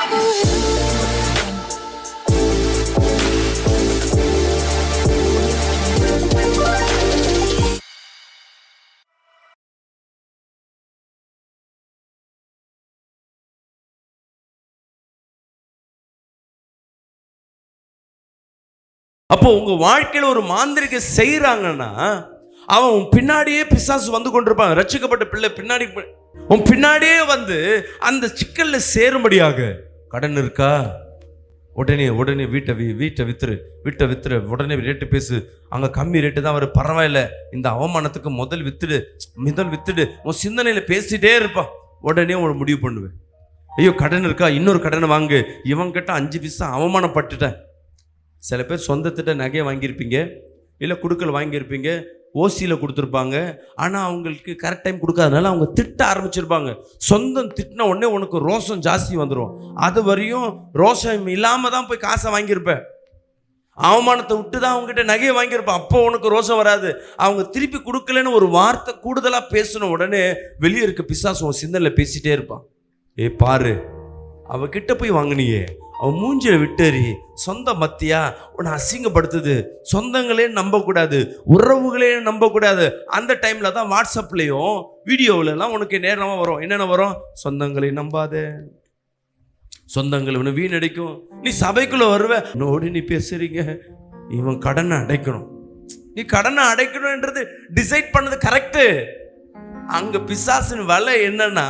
அப்போ உங்க வாழ்க்கையில ஒரு மாந்திரிக செய்யறாங்கன்னா அவன் பின்னாடியே பிசாசு வந்து கொண்டிருப்பான். ரட்சிக்கப்பட்ட பிள்ளை பின்னாடி உன் பின்னாடியே வந்து அந்த சிக்கல்ல சேரும்படியாக. கடன் இருக்கா, உடனே உடனே வீட்டை வித்துரு, உடனே ரேட்டு பேசு, அங்க கம்மி ரேட்டு தான் வரும், பரவாயில்ல, இந்த அவமானத்துக்கு முதல் வித்துடு உன் சிந்தனையில பேசிட்டே இருப்பான். உடனே உன் முடிவு பண்ணுவேன், ஐயோ கடன் இருக்கா, இன்னொரு கடனை வாங்கு, இவன் கிட்ட 5 பைசா அவமானப்பட்டுட்டேன். சில பேர் சொந்தத்திட்ட நகையை வாங்கியிருப்பீங்க, இல்லை குடுக்கல் வாங்கியிருப்பீங்க, ஓசியில் கொடுத்துருப்பாங்க. ஆனால் அவங்களுக்கு கரெக்ட் டைம் கொடுக்காதனால அவங்க திட்ட ஆரம்பிச்சிருப்பாங்க. சொந்தம் திட்டின உடனே உனக்கு ரோஷம் ஜாஸ்தி வந்துடும். அது வரையும் ரோஷம் இல்லாமல் தான் போய் காசை வாங்கியிருப்பேன். அவமானத்தை விட்டு தான் அவங்ககிட்ட நகையை வாங்கியிருப்பேன். அப்போ உனக்கு ரோஷம் வராது. அவங்க திருப்பி கொடுக்கலன்னு ஒரு வார்த்தை கூடுதலாக பேசின உடனே வெளியே இருக்க பிசாசு உன் சிந்தனையில் பேசிகிட்டே இருப்பான். ஏ பாரு, அவகிட்ட போய் வாங்கினியே, அவன் மூஞ்சில விட்டறி, சொந்த மத்தியா உன்னை அசிங்கப்படுத்துது, சொந்தங்களே நம்பக்கூடாது, உறவுகளே நம்பக்கூடாது. அந்த டைம்ல தான் வாட்ஸ்அப்லேயும் வீடியோவிலலாம் உனக்கு நேரமாக வரும். என்னென்ன வரும்? சொந்தங்களை நம்பாத, சொந்தங்கள் வீணடிக்கும். நீ சபைக்குள்ள வருவ, நோடி நீ பேசுறீங்க, இவன் கடனை அடைக்கணும், நீ கடனை அடைக்கணும்ன்றது டிசைட் பண்ணது கரெக்டு. அங்க பிசாசின் வலை என்னன்னா,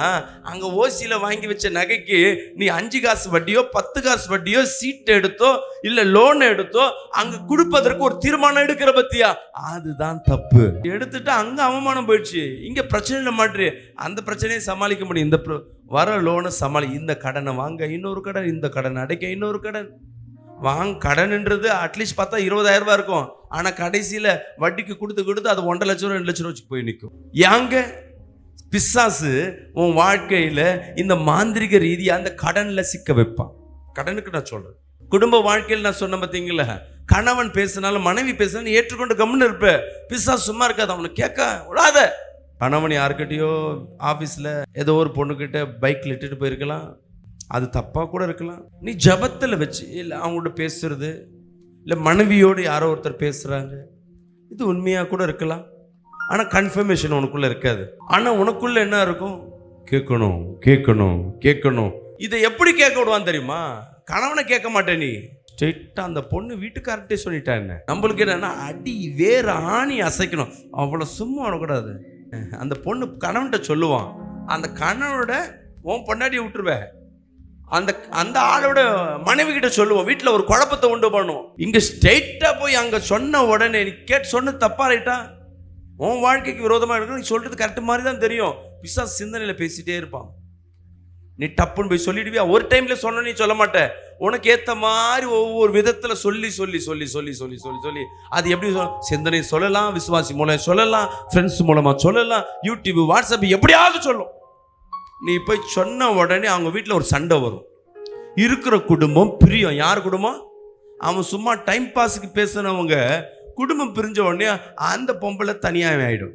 அங்க ஓசியில வாங்கி வச்ச நகைக்கு நீ 5 காசு வட்டியோ 10 காசு வட்டியோ சீட் எடுத்தோ இல்ல லோன் எடுத்தோ அங்க கொடுப்பதற்கு ஒரு தீர்மானம் எடுக்கிற பத்தியா, அதுதான் தப்பு. எடுத்துட்டு அங்க அவமானம் போயிடுச்சு. இங்க பிரச்சனை மாற்றி அந்த பிரச்சனையை சமாளிக்க முடியும். இந்த வர லோனை இந்த கடனை வாங்க இன்னொரு கடன், இந்த கடனை அடைக்க இன்னொரு கடன். கடன்ன்றது அட்லீஸ்ட் பார்த்தா 20,000 ரூபாய் இருக்கும். ஆனா கடைசியில வட்டிக்கு கொடுத்து அது 1.5 லட்சம் 2 லட்சம் வச்சு போய் நிற்கும். ஏங்க பிசாசு உன் வாழ்க்கையில இந்த மாந்திரிக ரீதியா அந்த கடன்ல சிக்க வைப்பான். கடனுக்கு நான் சொல்றேன், குடும்ப வாழ்க்கையில் நான் சொன்ன பார்த்தீங்களா, கணவன் பேசினாலும் மனைவி பேசினாலும் ஏற்றுக்கொண்டு கம்முன்னு இருப்ப. பிசாசு சும்மா இருக்காது, அவனை கேட்க விடாத. கணவன் யாருக்கிட்டையோ ஆஃபீஸில் ஏதோ ஒரு பொண்ணுக்கிட்ட பைக்கில் இட்டுட்டு போயிருக்கலாம், அது தப்பாக கூட இருக்கலாம். நீ ஜபத்தில் வச்சு இல்லை அவங்கள்ட்ட பேசுறது, இல்லை மனைவியோடு யாரோ ஒருத்தர் பேசுகிறாங்க, இது உண்மையாக கூட இருக்கலாம். ஆனால் கன்ஃபர்மேஷன் உனக்குள்ளே இருக்காது. ஆனால் உனக்குள்ளே என்ன இருக்கும்? கேட்கணும். இதை எப்படி கேட்க விடுவான்னு தெரியுமா? கணவனை கேட்க மாட்டேன், நீ ஸ்ட்ரெயிட்டாக அந்த பொண்ணு வீட்டுக்கார்ட்டே சொல்லிட்டா என்ன. நம்மளுக்கு என்னன்னா அடி வேற ஆணி அசைக்கணும், அவ்வளோ சும்மா விடக்கூடாது. அந்த பொண்ணு கணவன்கிட்ட சொல்லுவான், அந்த கணவனோட உன் பொண்டாட்டியை விட்டுருவேன், அந்த ஆளோட மனைவி கிட்ட சொல்லுவோம், வீட்டில் ஒரு குழப்பத்தை உண்டு பண்ணுவோம். இங்க ஸ்ட்ரெயிட்டா போய் அங்க சொன்ன உடனே நீ சொன்ன தப்பா ரைட்டா, உன் வாழ்க்கைக்கு விரோதமா இருக்கு, நீ சொல்றது கரெக்ட் மாதிரி தான் தெரியும். பிசாசு சிந்தனையில பேசிட்டே இருப்பான். நீ டப்புன்னு போய் சொல்லிடுவியா? ஒரு டைம்ல சொன்ன நீ சொல்ல மாட்டேன், உனக்கு ஏத்த மாதிரி ஒவ்வொரு விதத்துல சொல்லி அது எப்படி சிந்தனை சொல்லலாம், விசுவாசி மூலம் சொல்லலாம், ஃப்ரெண்ட்ஸ் மூலமா சொல்லலாம், யூடியூப் வாட்ஸ்அப் எப்படியாவது சொல்லும். நீ போய் சொன்ன உடனே அவங்க வீட்டில் ஒரு சண்டை வரும். இருக்கிற குடும்பம் பிரியும். யார் குடும்பம்? அவன் சும்மா டைம் பாஸுக்கு பேசுனவங்க குடும்பம் பிரிஞ்ச உடனே அந்த பொம்பளை தனியாக ஆயிடும்.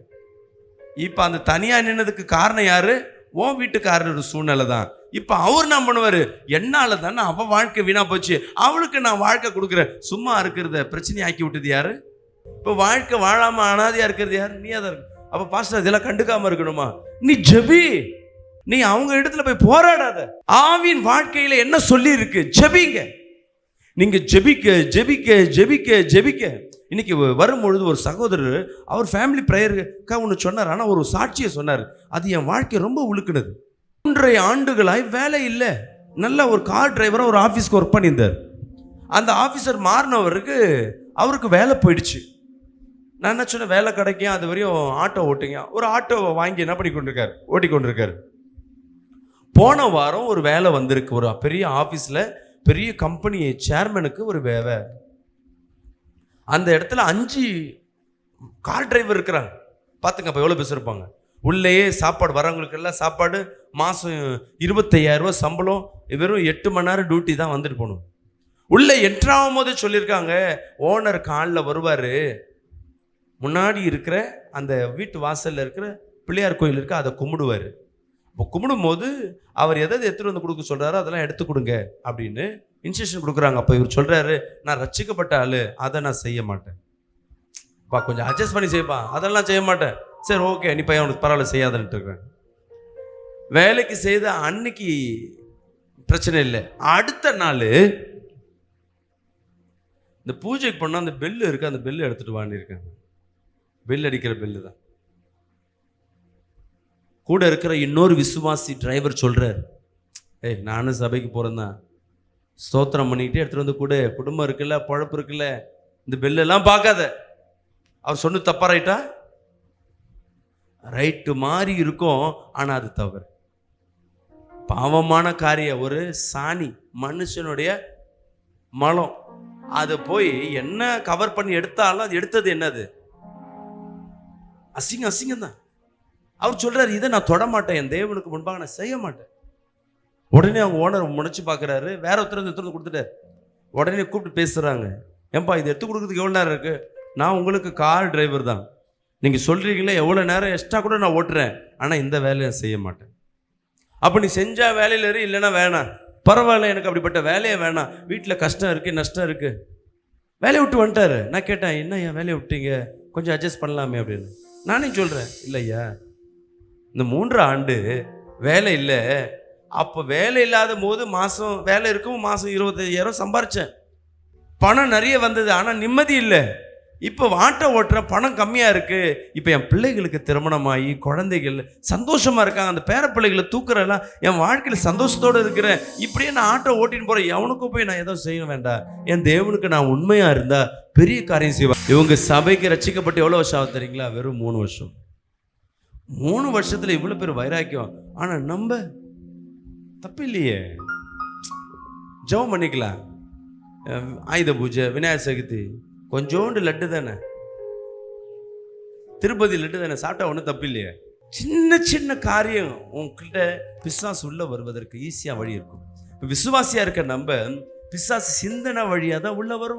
இப்போ அந்த தனியாக நின்னதுக்கு காரணம் யாரு? உன் வீட்டுக்காரர் சூழ்நிலை தான். இப்போ அவர் என்ன பண்ணுவார்? என்னால் தானே அவள் வாழ்க்கை வீணா போச்சு, அவளுக்கு நான் வாழ்க்கை கொடுக்குறேன். சும்மா இருக்கிறத பிரச்சனை ஆக்கி விட்டது யாரு? இப்போ வாழ்க்கை வாழாம அனாதையா இருக்கிறது யாரு? நீ தான் இருக்கு. அப்போ பாஸ்டர் இதெல்லாம் கண்டுக்காம இருக்கணுமா? நீ ஜெபி, நீ அவங்க இடத்துல போய் போராடாத. ஆவின் வாழ்க்கையில என்ன சொல்லி இருக்கு? ஜெபிங்க. நீங்க ஜெபிக்க. இன்னைக்கு வரும்பொழுது ஒரு சகோதரர் அவர் ஃபேமிலி ப்ரேயருக்காக ஒன்று சொன்னார். ஆனால் ஒரு சாட்சியை சொன்னார், அது என் வாழ்க்கையை ரொம்ப உழுக்குனது. 3 ஆண்டுகளாய் வேலை இல்லை. நல்ல ஒரு கார் டிரைவராக ஒரு ஆஃபீஸ்க்கு ஒர்க் பண்ணியிருந்தார். அந்த ஆஃபீஸர் மாறினவருக்கு அவருக்கு வேலை போயிடுச்சு. நான் என்ன சொன்னேன், வேலை கிடைக்கும், அது வரையும் ஆட்டோ ஓட்டுங்க. ஒரு ஆட்டோவை வாங்கி என்ன பண்ணி ஓட்டிக்கொண்டிருக்காரு. போன வாரம் ஒரு வேலை வந்திருக்கு, ஒரு பெரிய ஆஃபீஸில் பெரிய கம்பெனி சேர்மனுக்கு ஒரு வேலை. அந்த இடத்துல 5 கார் டிரைவர் இருக்கிறாங்க. பார்த்துங்க அப்போ எவ்வளோ பேசியிருப்பாங்க. உள்ளேயே சாப்பாடு வரவங்களுக்கு எல்லாம் சாப்பாடு, மாதம் 25,000 ரூபா சம்பளம், வெறும் 8 மணி நேரம் டியூட்டி தான் வந்துட்டு போகணும். உள்ளே என்ட்ராகும் போதே சொல்லியிருக்காங்க, ஓனர் காலில் வருவார், முன்னாடி இருக்கிற அந்த வீட்டு வாசலில் இருக்கிற பிள்ளையார் கோயில் இருக்கு, அதை கும்பிடுவார். இப்போ கும்பிடும் போது அவர் எதை எடுத்துகிட்டு வந்து கொடுக்க சொல்கிறாரோ அதெல்லாம் எடுத்து கொடுங்க அப்படின்னு இன்ஸ்ட்ரக்ஷன் கொடுக்குறாங்க. அப்போ இவர் சொல்கிறாரு, நான் ரட்சிக்கப்பட்ட ஆள், அதை நான் செய்ய மாட்டேன். பா கொஞ்சம் அட்ஜஸ்ட் பண்ணி செய்ப்பா, அதெல்லாம் செய்ய மாட்டேன். சரி ஓகே, நீ பையன் அவனுக்கு பரவாயில்ல செய்யாதன்ட்டு இருக்கிறேன். வேலைக்கு செய்த அன்னைக்கு பிரச்சனை இல்லை. அடுத்த நாள் இந்த பூஜைக்கு பண்ணால் அந்த பெல்லு இருக்குது, அந்த பெல்லு எடுத்துகிட்டு வாங்கியிருக்காங்க. பெல் அடிக்கிற பெல்லு தான். கூட இருக்கிற இன்னொரு விசுவாசி டிரைவர் சொல்கிறார், ஏய் நானும் சபைக்கு போகிறேன் தான், ஸ்தோத்திரம் பண்ணிக்கிட்டே எடுத்துகிட்டு வந்து கூட, குடும்பம் இருக்குல்ல, பழப்பு இருக்குல்ல, இந்த பெல்லெல்லாம் பார்க்காத. அவர் சொன்ன தப்பா ரைட்டா? ரைட்டு மாதிரி இருக்கும், ஆனால் அது தவறு. பாவமான காரியம். ஒரு சாணி, மனுஷனுடைய மலம், அதை போய் என்ன கவர் பண்ணி எடுத்தாலும் அது எடுத்தது என்னது? அசிங்கம், அசிங்கம் தான். அவர் சொல்றாரு, இதை நான் தொட மாட்டேன், என் தேவனுக்கு முன்பாக நான் செய்ய மாட்டேன். உடனே அவங்க ஓனர் முனைச்சு பார்க்குறாரு, வேற ஒருத்தர் எடுத்து கொடுத்துட்டார். உடனே கூப்பிட்டு பேசுறாங்க, ஏன்பா இது எடுத்து கொடுக்குறதுக்கு எவ்வளோ நேரம் இருக்கு? நான் உங்களுக்கு கார் டிரைவர் தான், நீங்கள் சொல்கிறீங்களே எவ்வளோ நேரம் எக்ஸ்ட்ரா கூட நான் ஓட்டுறேன், ஆனால் இந்த வேலையை செய்ய மாட்டேன். அப்போ நீ செஞ்சால் வேலையில் இரு, இல்லைன்னா வேணாம். பரவாயில்ல, எனக்கு அப்படிப்பட்ட வேலையே வேணாம், வீட்டில் கஷ்டம் இருக்குது, நஷ்டம் இருக்குது. வேலையை விட்டு வந்துட்டாரு. நான் கேட்டேன், என்ன ஐயா வேலையை விட்டீங்க, கொஞ்சம் அட்ஜஸ்ட் பண்ணலாமே அப்படின்னு. நானே சொல்கிறேன், இல்லையா இந்த 3 ஆண்டு வேலை இல்லை, அப்போ வேலை இல்லாத போது மாதம் வேலை இருக்கும், மாதம் 25,000 சம்பாரித்தேன், பணம் நிறைய வந்தது, ஆனால் நிம்மதி இல்லை. இப்போ ஆட்டோ ஓட்டுற பணம் கம்மியாக இருக்குது. இப்போ என் பிள்ளைகளுக்கு திருமணமாகி குழந்தைகள் சந்தோஷமாக இருக்காங்க, அந்த பேர பிள்ளைகளை தூக்குறெல்லாம் என் வாழ்க்கையில் சந்தோஷத்தோடு இருக்கிறேன். இப்படியே நான் ஆட்டோ ஓட்டின்னு போகிறேன், எவனுக்கும் போய் நான் எதுவும் செய்ய வேண்டாம், என் தேவனுக்கு நான் உண்மையாக இருந்தால் பெரிய காரியம் செய்வேன். இவங்க சபைக்கு ரட்சிக்கப்பட்டு எவ்வளோ வருஷம் ஆகும் தெரியுங்களா? வெறும் 3 வருஷம். 3 வருஷத்தில் இவ்வளோ பேர் வைராக்கியம். ஆனால் நம்ம தப்பு இல்லையே, ஜெபம் பண்ணிக்கலாம். ஆயுத பூஜை, விநாயகர் சதுர்த்தி, கொஞ்சோண்டு லட்டு தானே, திருப்பதி லட்டு தானே, சாப்பிட்டா ஒன்றும் தப்பு இல்லையே. சின்ன சின்ன காரியம் உங்ககிட்ட பிசாசு உள்ள வருவதற்கு ஈஸியாக வழி இருக்கும். இப்போ விசுவாசியாக இருக்க நம்ம பிசாசு சிந்தனை வழியாக தான் உள்ள வருவான்.